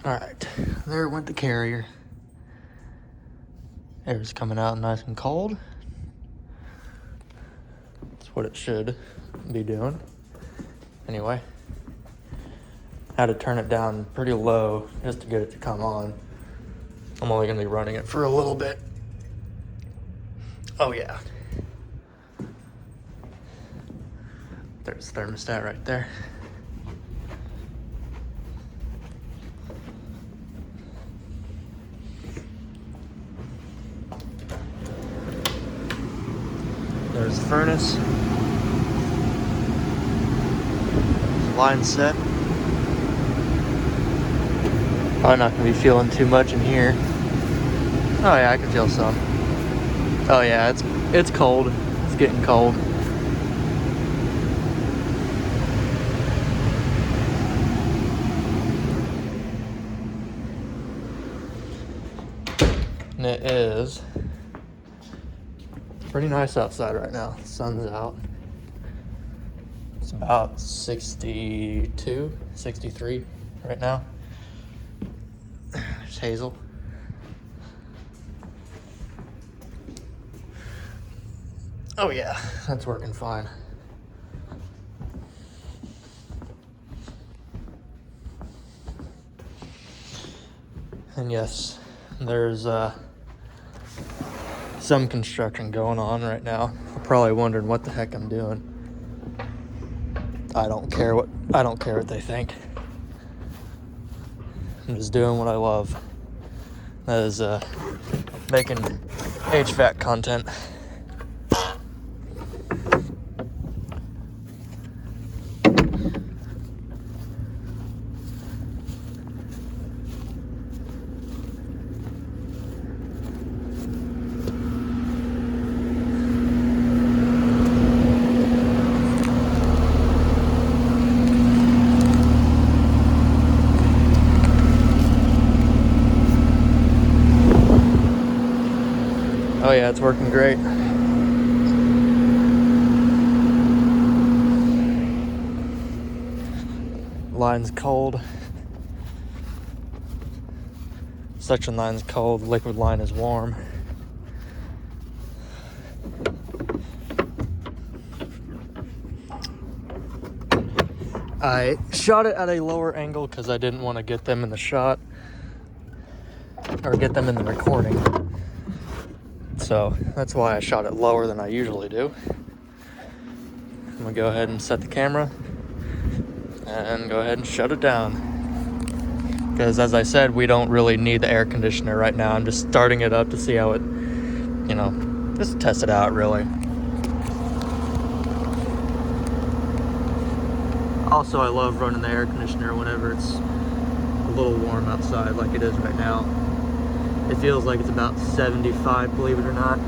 All right, there went the carrier. Air's coming out nice and cold. That's what it should be doing. Anyway, had to turn it down pretty low just to get it to come on. I'm only gonna be running it for a little bit. Oh yeah. There's the thermostat right there. There's the furnace. Line set. Probably not gonna be feeling too much in here. Oh yeah, I can feel some. Oh yeah, it's cold. It's getting cold. And it is pretty nice outside right now. The sun's out. It's about 62, 63 right now. There's Hazel. Oh yeah, that's working fine. And yes, there's some construction going on right now. You're probably wondering what the heck I'm doing. I don't care what they think. I'm just doing what I love. That is making HVAC content. Oh yeah, it's working great. Line's cold. Suction line's cold, liquid line is warm. I shot it at a lower angle because I didn't want to get them in the shot or get them in the recording. So that's why I shot it lower than I usually do. I'm gonna go ahead and set the camera and go ahead and shut it down. Because as I said, we don't really need the air conditioner right now. I'm just starting it up to see how it, just test it out really. Also, I love running the air conditioner whenever it's a little warm outside like it is right now. It feels like it's about 75, believe it or not.